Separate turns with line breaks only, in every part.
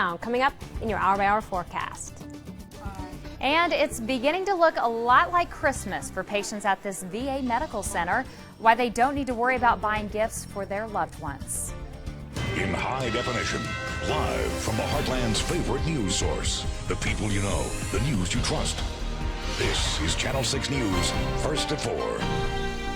down coming up in your hour-by-hour forecast. And it's beginning to look a lot like Christmas for patients at this VA medical center. Why they don't need to worry about buying gifts for their loved ones.
In high definition, live from the Heartland's favorite news source. The people you know, the news you trust. This is Channel 6 News, first at 4.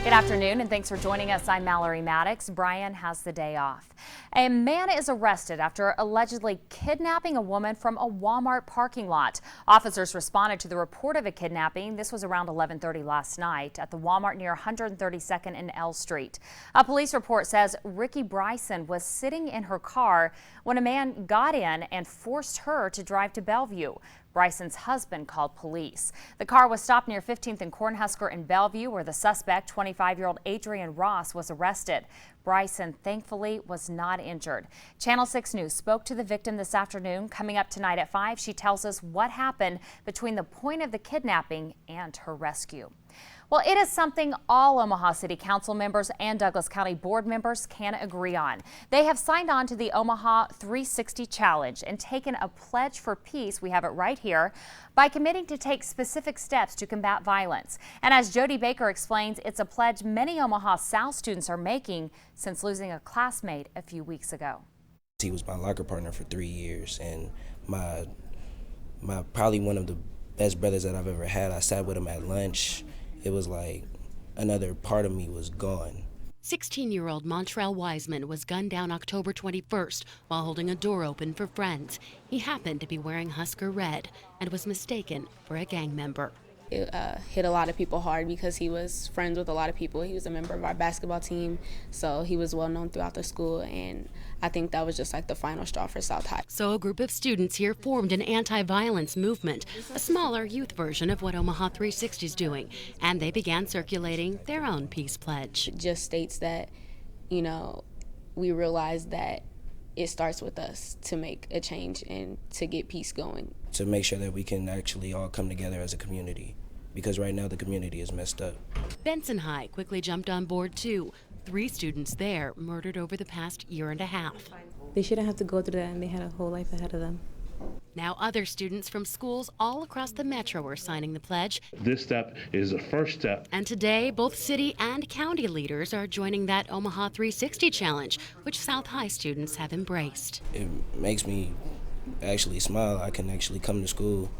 Good afternoon, and thanks for joining us. I'm Mallory Maddox. Brian has the day off. A man is arrested after allegedly kidnapping a woman from a Walmart parking lot. Officers responded to the report of a kidnapping. This was around 11:30 last night at the Walmart near 132nd and L Street. A police report says Ricky Bryson was sitting in her car when a man got in and forced her to drive to Bellevue. Bryson's husband called police. The car was stopped near 15th and Cornhusker in Bellevue, where the suspect, 25-year-old Adrian Ross, was arrested. Bryson thankfully was not injured. Channel 6 News spoke to the victim this afternoon. Coming up tonight at 5, she tells us what happened between the point of the kidnapping and her rescue. Well, it is something all Omaha City Council members and Douglas County Board members can agree on. They have signed on to the Omaha 360 Challenge and taken a pledge for peace, we have it right here, by committing to take specific steps to combat violence. And as Jody Baker explains, it's a pledge many Omaha South students are making since losing a classmate a few weeks ago.
He was my locker partner for 3 years, and my probably one of the best brothers that I've ever had. I sat with him at lunch. It was like another part of me was gone.
16-year-old Montrell Wiseman was gunned down October 21st while holding a door open for friends. He happened to be wearing Husker red and was mistaken for a gang member.
It hit a lot of people hard because he was friends with a lot of people. He was a member of our basketball team, so he was well known throughout the school, and I think that was just like the final straw for South High.
So a group of students here formed an anti-violence movement, a smaller youth version of what Omaha 360 is doing, and they began circulating their own peace pledge.
It just states that, you know, we realize that it starts with us to make a change and to get peace going.
To make sure that we can actually all come together as a community, because right now the community is messed up.
Benson High quickly jumped on board too. 3 students there murdered over the past year and a half.
They shouldn't have to go through that, and they had a whole life ahead of them.
Now other students from schools all across the metro are signing the pledge.
This step is a first step.
And today, both city and county leaders are joining that Omaha 360 Challenge, which South High students have embraced.
It makes me actually smile. I can actually come to school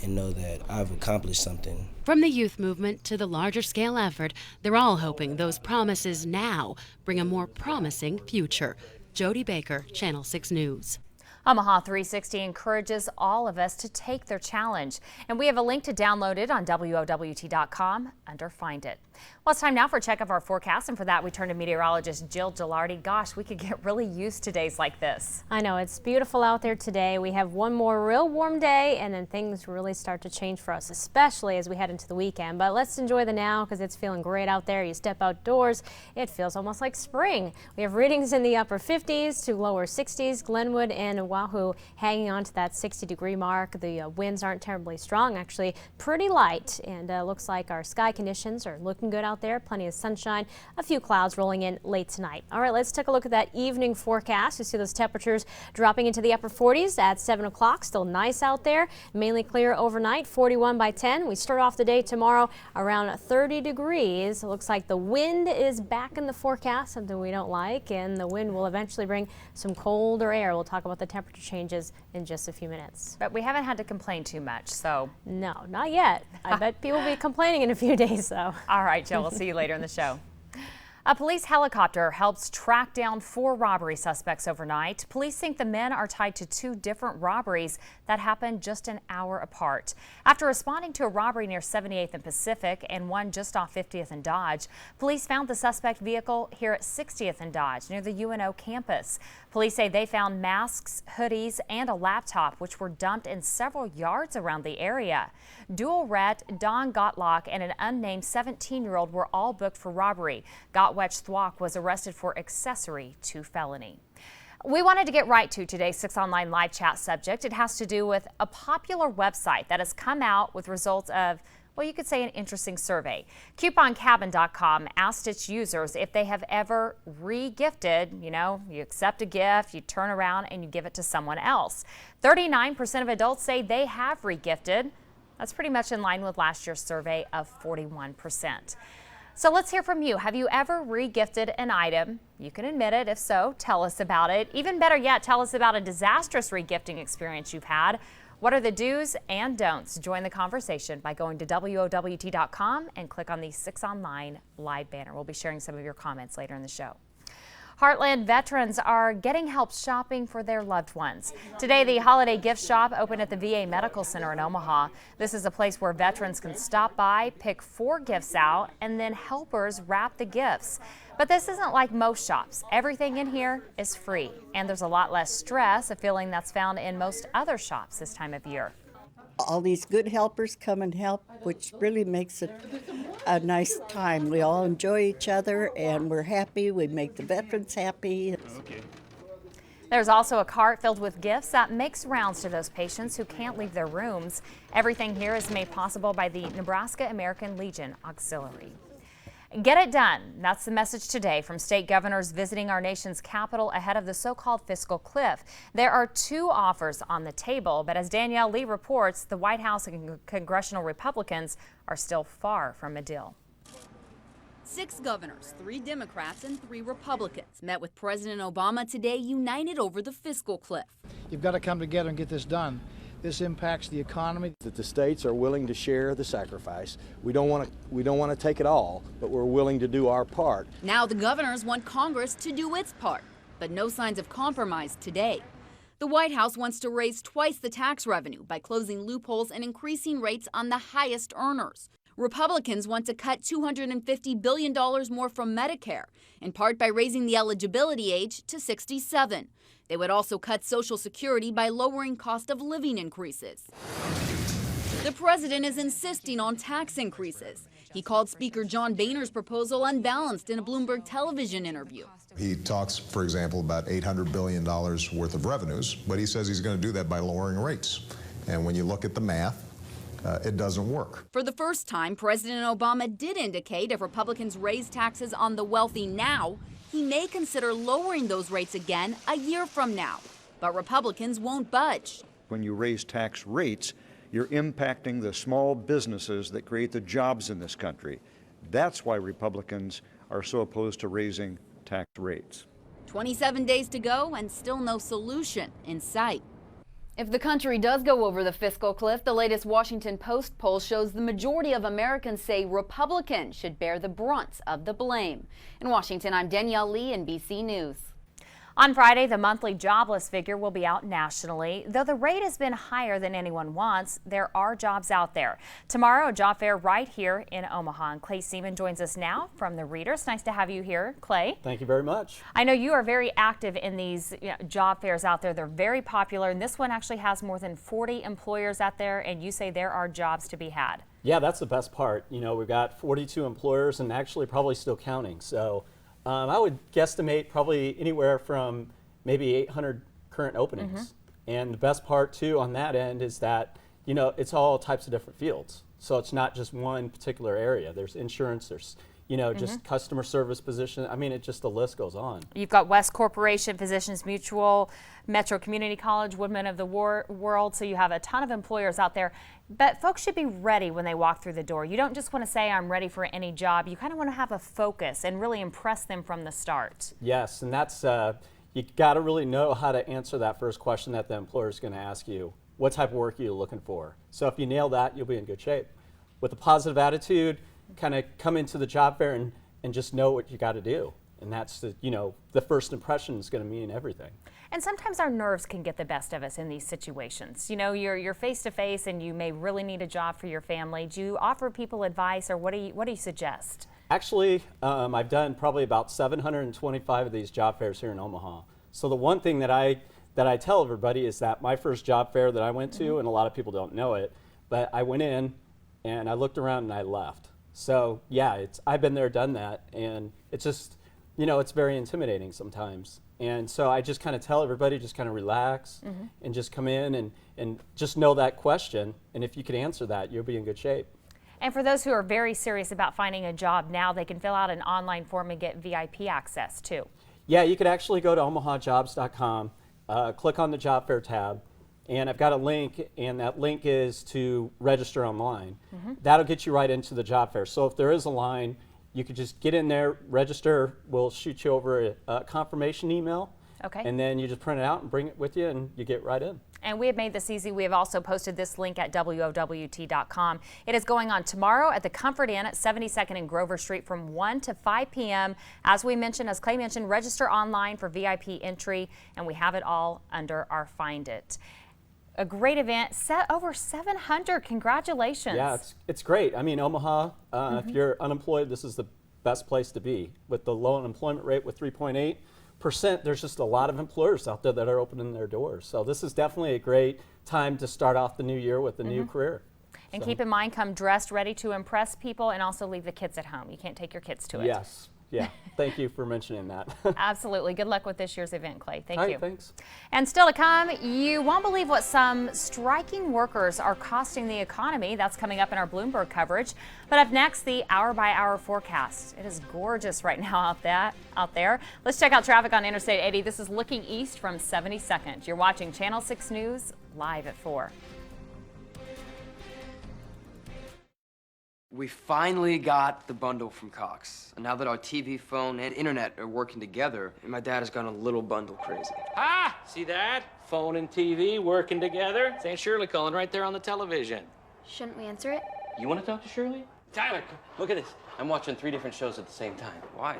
and know that I've accomplished something.
From the youth movement to the larger scale effort, they're all hoping those promises now bring a more promising future. Jody Baker, Channel 6 News.
Omaha 360 encourages all of us to take their challenge. And we have a link to download it on WOWT.com under Find It. Well, it's time now for a check of our forecast, and for that we turn to meteorologist Jill Gilardi. Gosh, we could get really used to days like this.
I know, it's beautiful out there today. We have one more real warm day, and then things really start to change for us, especially as we head into the weekend. But let's enjoy the now, because it's feeling great out there. You step outdoors, it feels almost like spring. We have readings in the upper 50s to lower 60s. Glenwood and Wahoo hanging on to that 60-degree mark. The winds aren't terribly strong, actually pretty light, and looks like our sky conditions are looking good out there. Plenty of sunshine, a few clouds rolling in late tonight. All right, let's take a look at that evening forecast. You see those temperatures dropping into the upper 40s at 7 o'clock. Still nice out there. Mainly clear overnight, 41 by 10. We start off the day tomorrow around 30 degrees. It looks like the wind is back in the forecast, something we don't like, and the wind will eventually bring some colder air. We'll talk about the temperature changes in just a few minutes.
But we haven't had to complain too much, so.
No, not yet. I bet people will be complaining in a few days, though.
All right, Jill, we'll see you later in the show. A police helicopter helps track down 4 robbery suspects overnight. Police think the men are tied to 2 different robberies that happened just an hour apart. After responding to a robbery near 78th and Pacific and one just off 50th and Dodge, police found the suspect vehicle here at 60th and Dodge near the UNO campus. Police say they found masks, hoodies, and a laptop, which were dumped in several yards around the area. Dual Ret, Don Gottlock, and an unnamed 17-year-old were all booked for robbery. Gottwetch Thwok was arrested for accessory to felony. We wanted to get right to today's 6 Online live chat subject. It has to do with a popular website that has come out with results of well, you could say an interesting survey. CouponCabin.com asked its users if they have ever re-gifted. You know, you accept a gift, you turn around and you give it to someone else. 39% of adults say they have re-gifted. That's pretty much in line with last year's survey of 41%. So let's hear from you. Have you ever re-gifted an item? You can admit it. If so, tell us about it. Even better yet, tell us about a disastrous re-gifting experience you've had. What are the do's and don'ts? Join the conversation by going to WOWT.com and click on the 6 Online live banner. We'll be sharing some of your comments later in the show. Heartland veterans are getting help shopping for their loved ones. Today, the holiday gift shop opened at the VA Medical Center in Omaha. This is a place where veterans can stop by, pick 4 gifts out, and then helpers wrap the gifts. But this isn't like most shops. Everything in here is free, and there's a lot less stress, a feeling that's found in most other shops this time of year.
All these good helpers come and help, which really makes it a nice time. We all enjoy each other and we're happy. We make the veterans happy.
There's also a cart filled with gifts that makes rounds to those patients who can't leave their rooms. Everything here is made possible by the Nebraska American Legion Auxiliary. Get it done. That's the message today from state governors visiting our nation's capital ahead of the so-called fiscal cliff. There are 2 offers on the table, but as Danielle Lee reports, the White House and congressional Republicans are still far from a deal.
6 governors, 3 Democrats and 3 Republicans met with President Obama today, united over the fiscal cliff.
You've got to come together and get this done. This impacts the economy.
That the states are willing to share the sacrifice. We don't want to take it all, but we're willing to do our part.
Now the governors want Congress to do its part, but no signs of compromise today. The White House wants to raise twice the tax revenue by closing loopholes and increasing rates on the highest earners. Republicans want to cut $250 billion more from Medicare, in part by raising the eligibility age to 67. They would also cut Social Security by lowering cost of living increases. The president is insisting on tax increases. He called Speaker John Boehner's proposal unbalanced in a Bloomberg television interview.
He talks, for example, about $800 billion worth of revenues, but he says he's going to do that by lowering rates. And when you look at the math, it doesn't work.
For the first time, President Obama did indicate if Republicans raise taxes on the wealthy now, he may consider lowering those rates again a year from now. But Republicans won't budge.
When you raise tax rates, you're impacting the small businesses that create the jobs in this country. That's why Republicans are so opposed to raising tax rates.
27 days to go and still no solution in sight. If the country does go over the fiscal cliff, the latest Washington Post poll shows the majority of Americans say Republicans should bear the brunt of the blame. In Washington, I'm Danielle Lee, NBC News.
On Friday, the monthly jobless figure will be out nationally. Though the rate has been higher than anyone wants, there are jobs out there. Tomorrow, a job fair right here in Omaha. And Clay Seaman joins us now from the Readers. Nice to have you here, Clay.
Thank you very much.
I know you are very active in these job fairs out there. They're very popular, and this one actually has more than 40 employers out there, and you say there are jobs to be had.
Yeah, that's the best part. You know, we've got 42 employers and actually probably still counting. So I would guesstimate probably anywhere from maybe 800 current openings. And the best part too on that end is that, you know, it's all types of different fields. So it's not just one particular area. There's insurance, there's, you know, just customer service position. I mean, it just, the list goes on.
You've got West Corporation, Physicians Mutual, Metro Community College, Woodmen of the World. So you have a ton of employers out there. But folks should be ready when they walk through the door. You don't just want to say, I'm ready for any job. You kind of want to have a focus and really impress them from the start.
Yes, and that's, you got to really know how to answer that first question that the employer is going to ask you. What type of work are you looking for? So if you nail that, you'll be in good shape. With a positive attitude, kind of come into the job fair and just know what you got to do. And that's the, you know, the first impression is going to mean everything.
And sometimes our nerves can get the best of us in these situations. You know, you're face to face and you may really need a job for your family. Do you offer people advice, or what do you suggest?
Actually, I've done probably about 725 of these job fairs here in Omaha. So the one thing that I tell everybody is that my first job fair that I went to, and a lot of people don't know it, but I went in and I looked around and I left. So yeah, I've been there, done that, and it's just, you know, it's very intimidating sometimes. And so I just kind of tell everybody, just kind of relax and just come in and just know that question. And if you can answer that, you'll be in good shape.
And for those who are very serious about finding a job now, they can fill out an online form and get VIP access too.
Yeah, you could actually go to omahajobs.com, click on the job fair tab, and I've got a link, and that link is to register online. That'll get you right into the job fair. So if there is a line, you could just get in there, register. We'll shoot you over a confirmation email.
Okay.
And then you just print it out and bring it with you, and you get right in.
And we have made this easy. We have also posted this link at WOWT.com. It is going on tomorrow at the Comfort Inn at 72nd and Grover Street from 1 to 5 p.m. As we mentioned, as Clay mentioned, register online for VIP entry, and we have it all under our Find It. A great event, set over 700. Congratulations.
Yeah, it's great. I mean, Omaha, if you're unemployed, this is the best place to be. With the low unemployment rate with 3.8%, there's just a lot of employers out there that are opening their doors. So this is definitely a great time to start off the new year with a new career.
And keep in mind, come dressed, ready to impress people, and also leave the kids at home. You can't take your kids to it.
Yes. Yeah, thank you for mentioning that.
Absolutely. Good luck with this year's event, Clay. Thank
All
you.
right, thanks.
And still to come, you won't believe what some striking workers are costing the economy. That's coming up in our Bloomberg coverage. But up next, the hour-by-hour forecast. It is gorgeous right now out there. Let's check out traffic on Interstate 80. This is looking east from 72nd. You're watching Channel 6 News live at 4.
We finally got the bundle from Cox. And now that our TV, phone, and internet are working together, my dad has gone a little bundle crazy.
Ah, see that? Phone and TV working together. It's Aunt Shirley calling right there on the television.
Shouldn't we answer it?
You want to talk to Shirley? Tyler, look at this. I'm watching 3 different shows at the same time.
Why?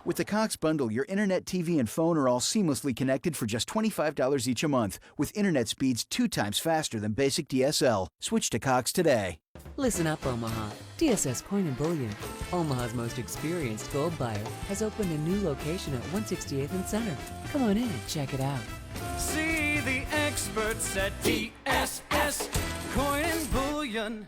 With the Cox Bundle, your internet, TV, and phone are all seamlessly connected for just $25 each a month, with internet speeds 2 times faster than basic DSL. Switch to Cox today.
Listen up, Omaha. DSS Coin and Bullion, Omaha's most experienced gold buyer, has opened a new location at 168th and Center. Come on in and check it out.
See the experts at DSS Coin and Bullion.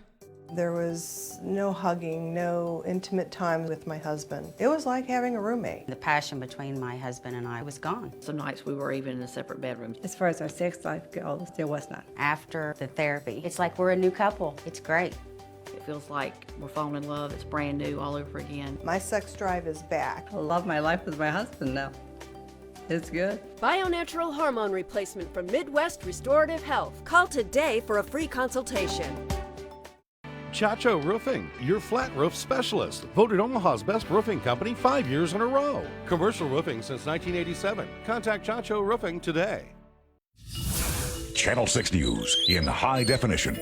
There was no hugging, no intimate time with my husband. It was like having a roommate.
The passion between my husband and I was gone.
Some nights we were even in a separate bedroom.
As far as our sex life goes, there was not.
After the therapy, it's like we're a new couple. It's great.
It feels like we're falling in love. It's brand new all over again.
My sex drive is back.
I love my life with my husband now. It's good.
Bio-natural hormone replacement from Midwest Restorative Health. Call today for a free consultation.
Chacho Roofing, your flat roof specialist. Voted Omaha's best roofing company 5 years in a row. Commercial roofing since 1987. Contact Chacho Roofing today.
Channel 6 News in high definition.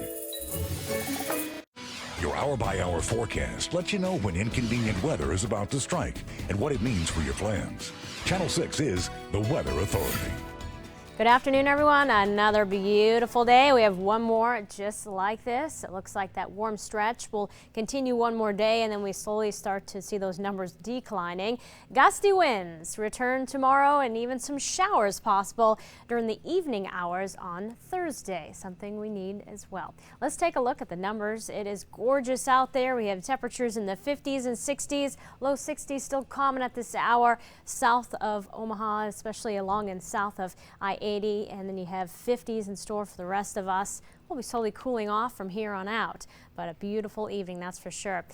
Your hour-by-hour forecast lets you know when inconvenient weather is about to strike and what it means for your plans. Channel 6 is the Weather Authority.
Good afternoon, everyone. Another beautiful day. We have one more just like this. It looks like that warm stretch will continue one more day, and then we slowly start to see those numbers declining. Gusty winds return tomorrow, and even some showers possible during the evening hours on Thursday, something we need as well. Let's take a look at the numbers. It is gorgeous out there. We have temperatures in the 50s and 60s, low 60s still common at this hour south of Omaha, especially along and south of I-80, and then you have 50s in store for the rest of us. We'll be slowly cooling off from here on out, but a beautiful evening, that's for sure.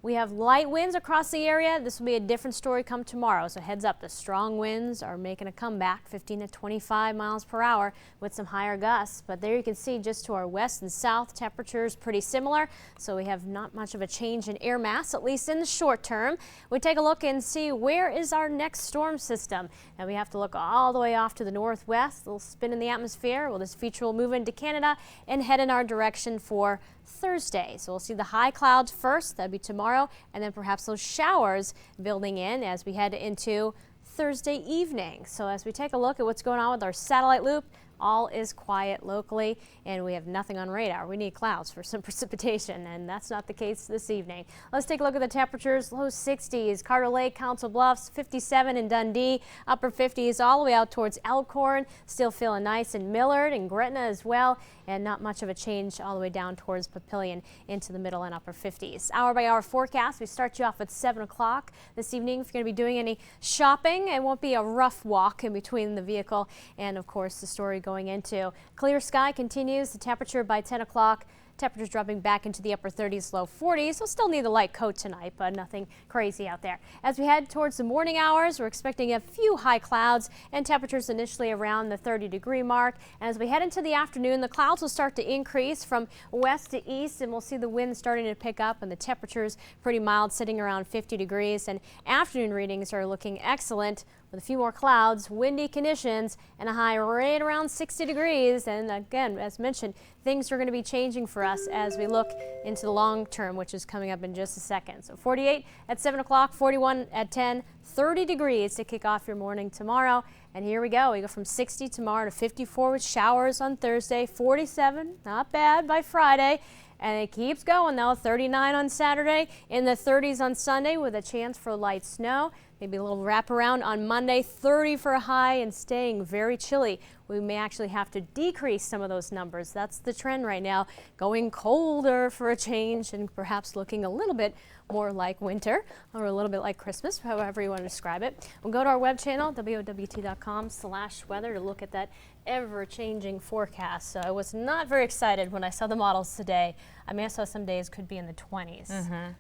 We have light winds across the area. This will be a different story come tomorrow, so heads up. The strong winds are making a comeback, 15 to 25 miles per hour with some higher gusts. But there you can see just to our west and south, temperatures pretty similar, so we have not much of a change in air mass, at least in the short term. We take a look and see where is our next storm system. And we have to look all the way off to the northwest. A little spin in the atmosphere. Well, this feature will move into Canada and head in our direction for Thursday. So we'll see the high clouds first, that'd be tomorrow, and then perhaps those showers building in as we head into Thursday evening. So as we take a look at what's going on with our satellite loop, all is quiet locally, and we have nothing on radar. We need clouds for some precipitation, and that's not the case this evening. Let's take a look at the temperatures. Low 60s, Carter Lake, Council Bluffs, 57 in Dundee, upper 50s all the way out towards Elkhorn. Still feeling nice in Millard and Gretna as well, and not much of a change all the way down towards Papillion into the middle and upper 50s. Hour by hour forecast, we start you off at 7 o'clock this evening. If you're going to be doing any shopping, it won't be a rough walk in between the vehicle and, of course, the story going into. Clear sky continues. The temperature by 10 o'clock Temperatures dropping back into the upper 30s, low 40s. We'll still need a light coat tonight, but nothing crazy out there. As we head towards the morning hours, we're expecting a few high clouds and temperatures initially around the 30-degree mark. And as we head into the afternoon, the clouds will start to increase from west to east, and we'll see the wind starting to pick up and the temperatures pretty mild, sitting around 50 degrees. And afternoon readings are looking excellent, with a few more clouds, windy conditions, and a high right around 60 degrees. And again, as mentioned, things are going to be changing for us as we look into the long term, which is coming up in just a second. So 48 at 7 o'clock, 41 at 10, 30 degrees to kick off your morning tomorrow. And here we go. We go from 60 tomorrow to 54 with showers on Thursday, 47, not bad by Friday. And it keeps going though, 39 on Saturday, in the 30s on Sunday with a chance for light snow. Maybe a little wraparound on Monday, 30 for a high and staying very chilly. We may actually have to decrease some of those numbers. That's the trend right now, going colder for a change and perhaps looking a little bit more like winter or a little bit like Christmas, however you want to describe it. We'll go to our web channel, WOWT.com/weather, to look at that ever-changing forecast. So I was not very excited when I saw the models today. I mean, I saw some days could be in the 20s.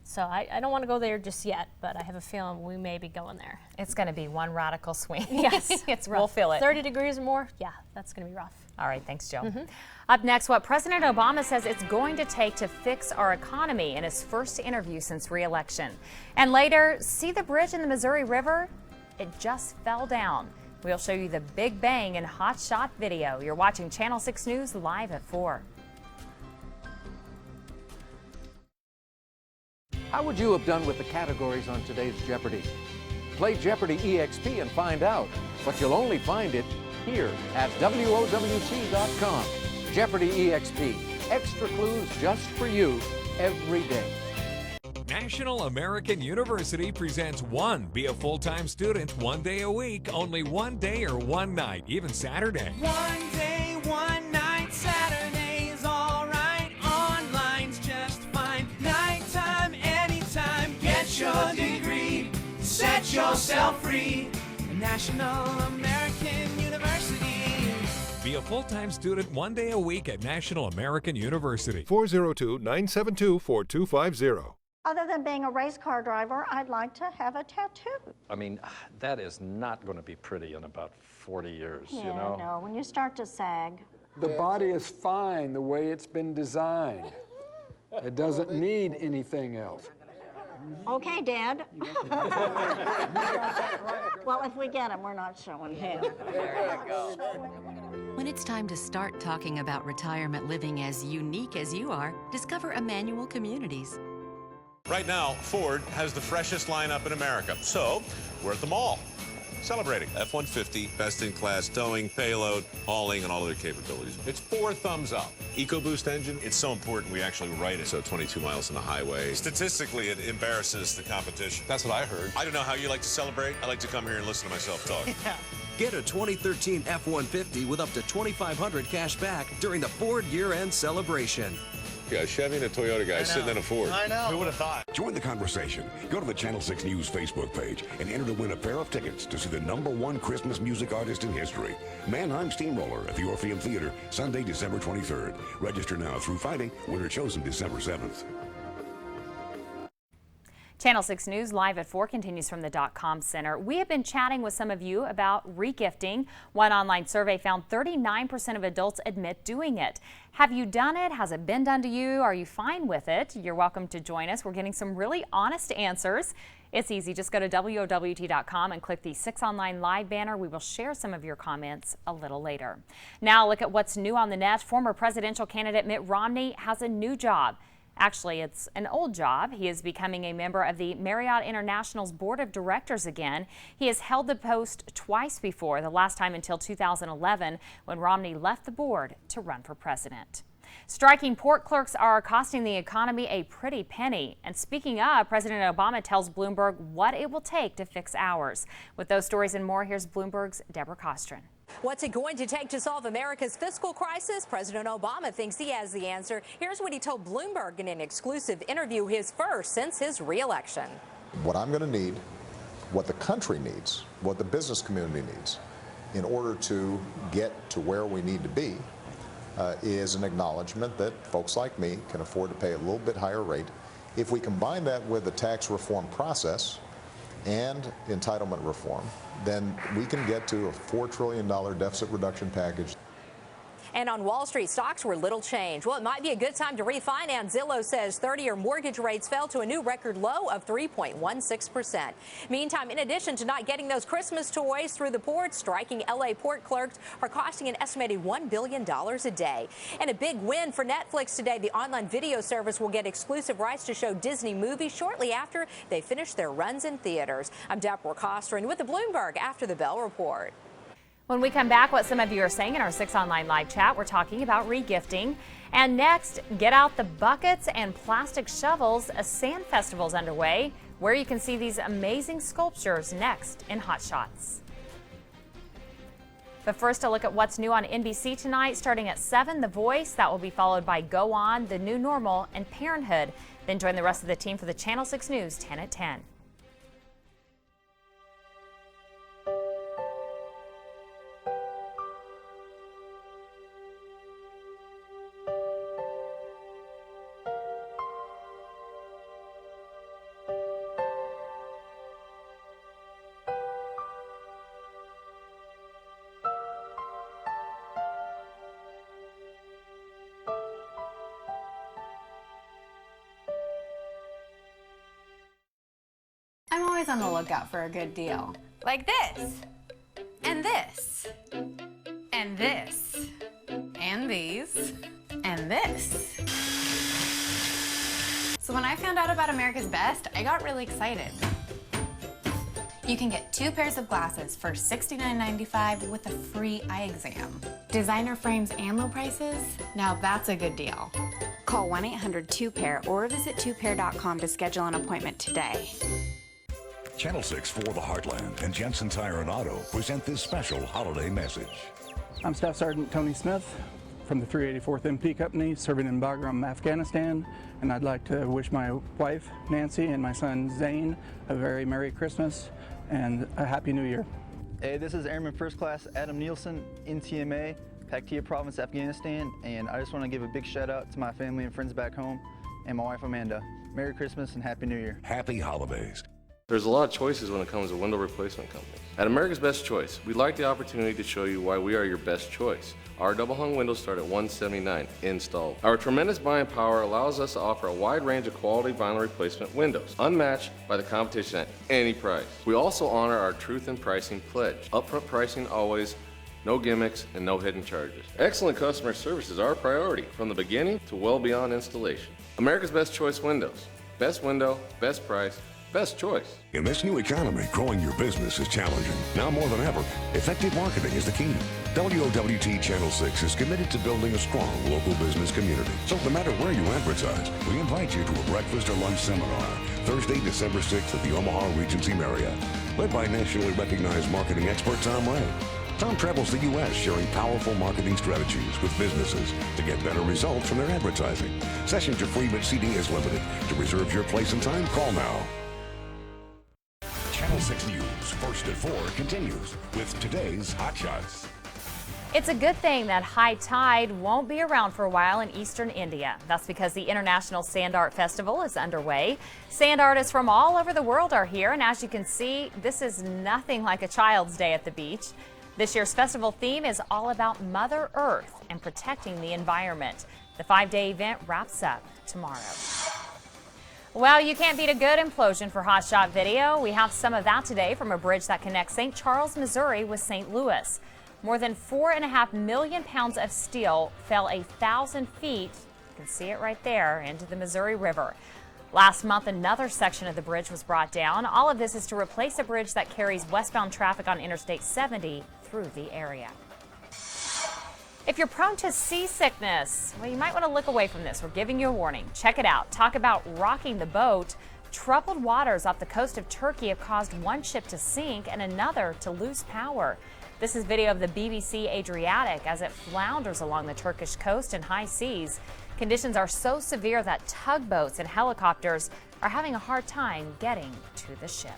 So I don't want to go there just yet, but I have a feeling we may be going there.
It's going to be one radical swing.
Yes, it's rough.
We'll feel it.
30 degrees or more, yeah, that's going to be rough.
All right, thanks, Jill. Up next, what President Obama says it's going to take to fix our economy in his first interview since re-election. And later, see the bridge in the Missouri River? It just fell down. We'll show you the Big Bang and Hot Shot video. You're watching Channel 6 News live at 4.
How would you have done with the categories on today's Jeopardy? Play Jeopardy EXP and find out, but you'll only find it here at WOWT.com. Jeopardy EXP, extra clues just for you every day.
National American University presents One. Be a full-time student 1 day a week, only 1 day or 1 night, even Saturday.
1 day, 1 night, Saturday's all right. Online's just fine. Nighttime, anytime. Get your degree, set yourself free. National American University.
Be a full-time student 1 day a week at National American University.
402-972-4250.
Other than being a race car driver, I'd like to have a tattoo.
I mean, that is not going to be pretty in about 40 years,
Yeah,
you know?
no, when you start to sag.
The body is fine the way it's been designed. It doesn't need anything else.
Okay, Dad. Well, if we get him, we're not showing him. There you go.
When it's time to start talking about retirement living as unique as you are, discover Emmanuel Communities.
Right now, Ford has the freshest lineup in America. So, we're at the mall, celebrating. F-150, best-in-class towing, payload, hauling, and all other capabilities. It's 4 thumbs up. EcoBoost engine, it's so important we actually write it. So 22 miles on the highway. Statistically, it embarrasses the competition. That's what I heard. I don't know how you like to celebrate. I like to come here and listen to myself talk.
Yeah. Get a 2013 F-150 with up to $2,500 cash back during the Ford year-end celebration.
Yeah, a Chevy and a Toyota guy sitting in a Ford.
I know. Who would have thought? Join the conversation. Go to the Channel 6 News Facebook page and enter to win a pair of tickets to see the #1 Christmas music artist in history, Mannheim Steamroller at the Orpheum Theater, Sunday, December 23rd. Register now through Friday. Winner chosen December 7th.
Channel 6 News live at 4 continues from the .com Center. We have been chatting with some of you about regifting. One online survey found 39% of adults admit doing it. Have you done it? Has it been done to you? Are you fine with it? You're welcome to join us. We're getting some really honest answers. It's easy. Just go to WOWT.com and click the 6 Online Live banner. We will share some of your comments a little later. Now look at what's new on the net. Former presidential candidate Mitt Romney has a new job. Actually, it's an old job. He is becoming a member of the Marriott International's board of directors again. He has held the post twice before, the last time until 2011 when Romney left the board to run for president. Striking port clerks are costing the economy a pretty penny. And speaking of, President Obama tells Bloomberg what it will take to fix ours. With those stories and more, here's Bloomberg's Deborah Costrin.
What's it going to take to solve America's fiscal crisis? President Obama thinks he has the answer. Here's what he told Bloomberg in an exclusive interview, his first since his re-election.
What I'm going to need, what the country needs, what the business community needs in order to get to where we need to be is an acknowledgement that folks like me can afford to pay a little bit higher rate. If we combine that with the tax reform process and entitlement reform, then we can get to a $4 trillion deficit reduction package.
And on Wall Street, stocks were little change. Well, it might be a good time to refinance. Zillow says 30-year mortgage rates fell to a new record low of 3.16%. Meantime, in addition to not getting those Christmas toys through the ports, striking L.A. port clerks are costing an estimated $1 billion a day. And a big win for Netflix today. The online video service will get exclusive rights to show Disney movies shortly after they finish their runs in theaters. I'm Deborah Costrin with the Bloomberg After the Bell report.
When we come back, what some of you are saying in our 6 Online live chat, we're talking about regifting. And next, get out the buckets and plastic shovels. A sand festival is underway where you can see these amazing sculptures next in Hot Shots. But first, a look at what's new on NBC tonight. Starting at 7, The Voice. That will be followed by Go On, The New Normal, and Parenthood. Then join the rest of the team for the Channel 6 News 10 at 10.
I'm always on the lookout for a good deal. Like this, and this, and this, and these, and this. So when I found out about America's Best, I got really excited. You can get 2 pairs of glasses for $69.95 with a free eye exam. Designer frames and low prices? Now that's a good deal.
Call 1-800-2PAIR or visit 2pair.com to schedule an appointment today.
Channel 6 for the Heartland and Jensen Tire and Auto present this special holiday message.
I'm Staff Sergeant Tony Smith from the 384th MP Company, serving in Bagram, Afghanistan, and I'd like to wish my wife, Nancy, and my son, Zane, a very Merry Christmas and a Happy New Year.
Hey, this is Airman First Class Adam Nielsen, NTMA, Paktia Province, Afghanistan, and I just want to give a big shout out to my family and friends back home and my wife, Amanda. Merry Christmas and Happy New Year.
Happy holidays.
There's a lot of choices when it comes to window replacement companies. At America's Best Choice, we'd like the opportunity to show you why we are your best choice. Our double hung windows start at $179 installed. Our tremendous buying power allows us to offer a wide range of quality vinyl replacement windows, unmatched by the competition at any price. We also honor our truth in pricing pledge. Upfront pricing always, no gimmicks, and no hidden charges. Excellent customer service is our priority from the beginning to well beyond installation. America's Best Choice Windows. Best window, best price, best choice.
In this new economy, growing your business is challenging. Now more than ever, effective marketing is the key. WOWT Channel 6 is committed to building a strong local business community. So no matter where you advertise, we invite you to a breakfast or lunch seminar Thursday, December 6th at the Omaha Regency Marriott, led by nationally recognized marketing expert Tom Ray. Tom travels the U.S. sharing powerful marketing strategies with businesses to get better results from their advertising. Sessions are free, but seating is limited. To reserve your place and time, call now. Channel 6 News, first at 4, continues with today's Hot Shots.
It's a good thing that high tide won't be around for a while in eastern India. That's because the International Sand Art Festival is underway. Sand artists from all over the world are here, and as you can see, this is nothing like a child's day at the beach. This year's festival theme is all about Mother Earth and protecting the environment. The 5-day event wraps up tomorrow. Well, you can't beat a good implosion for Hot Shot video. We have some of that today from a bridge that connects St. Charles, Missouri with St. Louis. More than 4.5 million pounds of steel fell 1,000 feet, you can see it right there, into the Missouri River. Last month, another section of the bridge was brought down. All of this is to replace a bridge that carries westbound traffic on Interstate 70 through the area. If you're prone to seasickness, well, you might want to look away from this. We're giving you a warning. Check it out. Talk about rocking the boat. Troubled waters off the coast of Turkey have caused one ship to sink and another to lose power. This is video of the BBC Adriatic as it flounders along the Turkish coast in high seas. Conditions are so severe that tugboats and helicopters are having a hard time getting to the ship.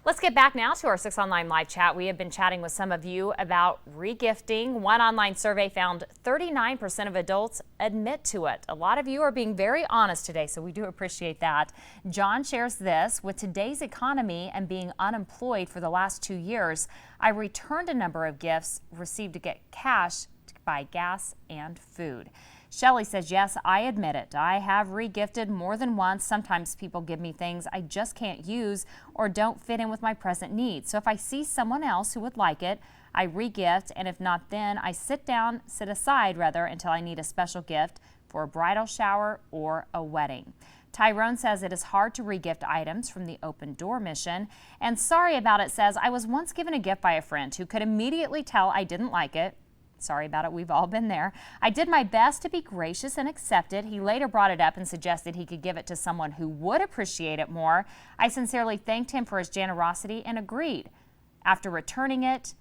Let's get back now to our 6 Online live chat. We have been chatting with some of you about regifting. One online survey found 39% of adults admit to it. A lot of you are being very honest today, so we do appreciate that. John shares this: with today's economy and being unemployed for the last 2 years, I returned a number of gifts received to get cash to buy gas and food. Shelly says, yes, I admit it. I have regifted more than once. Sometimes people give me things I just can't use or don't fit in with my present needs. So if I see someone else who would like it, I regift, and if not, then I sit aside until I need a special gift for a bridal shower or a wedding. Tyrone says it is hard to regift items from the Open Door mission. And Sorry About It says, I was once given a gift by a friend who could immediately tell I didn't like it. Sorry about it, we've all been there. I did my best to be gracious and accept it. He later brought it up and suggested he could give it to someone who would appreciate it more. I sincerely thanked him for his generosity and agreed. After returning it,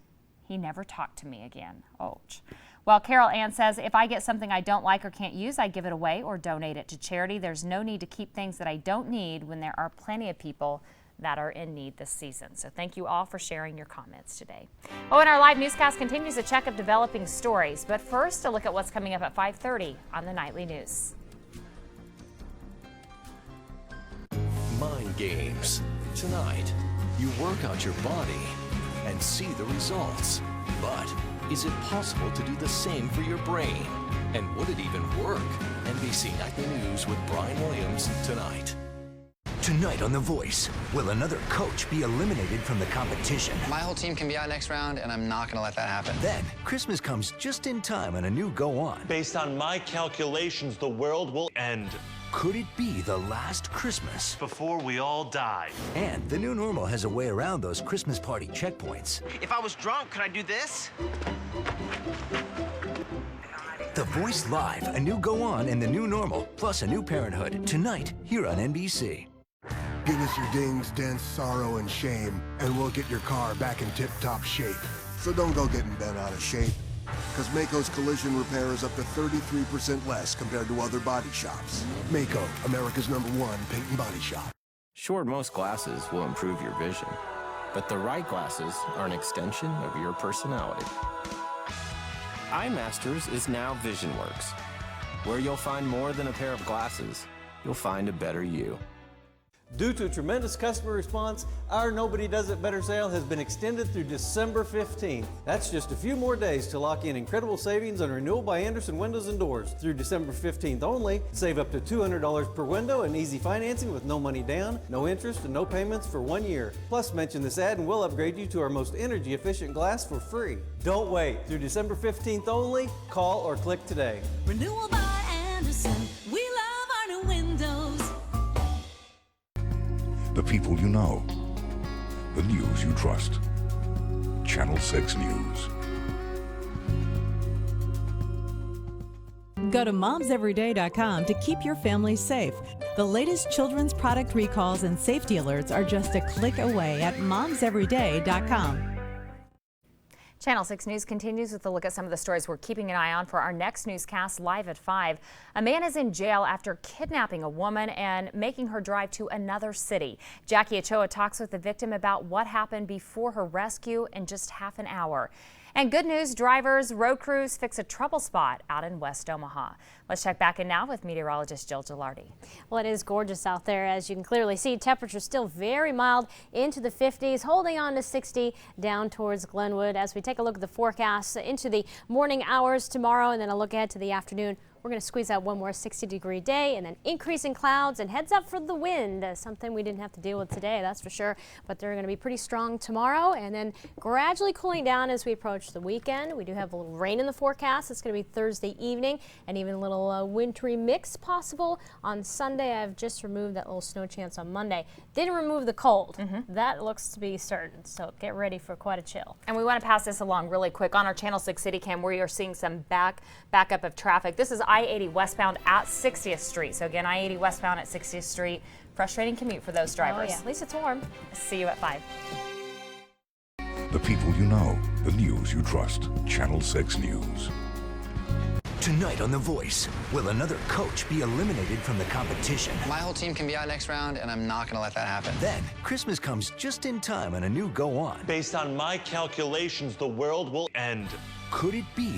he never talked to me again. Ouch. Well, Carol Ann says, if I get something I don't like or can't use, I give it away or donate it to charity. There's no need to keep things that I don't need when there are plenty of people that are in need this season. So thank you all for sharing your comments today. Oh, and our live newscast continues a check of developing stories. But first, a look at what's coming up at 5:30 on the Nightly News.
Mind games. Tonight, you work out your body and see the results. But is it possible to do the same for your brain? And would it even work? NBC Nightly News with Brian Williams tonight.
Tonight on The Voice, will another coach be eliminated from the competition?
My whole team can be out next round, and I'm not going to let that happen.
Then, Christmas comes just in time on a new Go On.
Based on my calculations, the world will end.
Could it be the last Christmas?
Before we all die.
And the new normal has a way around those Christmas party checkpoints.
If I was drunk, could I do this?
The Voice Live, a new Go On and the new normal, plus a new Parenthood, tonight here on NBC.
Give us your dings, dents, sorrow, and shame, and we'll get your car back in tip-top shape. So don't go getting bent out of shape, because Maaco's collision repair is up to 33% less compared to other body shops. Maaco, America's #1 paint and body shop.
Sure, most glasses will improve your vision, but the right glasses are an extension of your personality. iMasters is now VisionWorks, where you'll find more than a pair of glasses. You'll find a better you.
Due to tremendous customer response, our Nobody Does It Better sale has been extended through December 15th. That's just a few more days to lock in incredible savings on renewal by Andersen Windows and Doors. Through December 15th only, save up to $200 per window and easy financing with no money down, no interest, and no payments for 1 year. Plus, mention this ad and we'll upgrade you to our most energy efficient glass for free. Don't wait. Through December 15th only, call or click today.
Renewal by Andersen. We love our new windows.
The people you know. The news you trust. Channel 6 News.
Go to momseveryday.com to keep your family safe. The latest children's product recalls and safety alerts are just a click away at momseveryday.com.
Channel 6 News continues with a look at some of the stories we're keeping an eye on for our next newscast live at 5. A man is in jail after kidnapping a woman and making her drive to another city. Jackie Ochoa talks with the victim about what happened before her rescue in just half an hour. And good news, drivers, road crews fix a trouble spot out in West Omaha. Let's check back in now with meteorologist Jill Gilardi.
Well, it is gorgeous out there. As you can clearly see, temperatures still very mild into the 50s, holding on to 60 down towards Glenwood. As we take a look at the forecast into the morning hours tomorrow and then a look ahead to the afternoon, we're going to squeeze out one more 60-degree day and then increasing clouds and heads up for the wind, something we didn't have to deal with today, that's for sure. But they're going to be pretty strong tomorrow and then gradually cooling down as we approach the weekend. We do have a little rain in the forecast. It's going to be Thursday evening and even a little wintry mix possible on Sunday. I've just removed that little snow chance on Monday. Didn't remove the cold. That looks to be certain, so get ready for quite a chill.
And we want to pass this along really quick on our Channel 6 City Cam. We are seeing some backup of traffic. This is I-80 westbound at 60th Street. So again, I-80 westbound at 60th Street. Frustrating commute for those drivers.
Oh yeah, at least it's warm.
See you at 5.
The people you know. The news you trust. Channel 6 News.
Tonight on The Voice, will another coach be eliminated from the competition?
My whole team can be out next round, and I'm not going to let that happen.
Then, Christmas comes just in time on a new Go On.
Based on my calculations, the world will end.
Could it be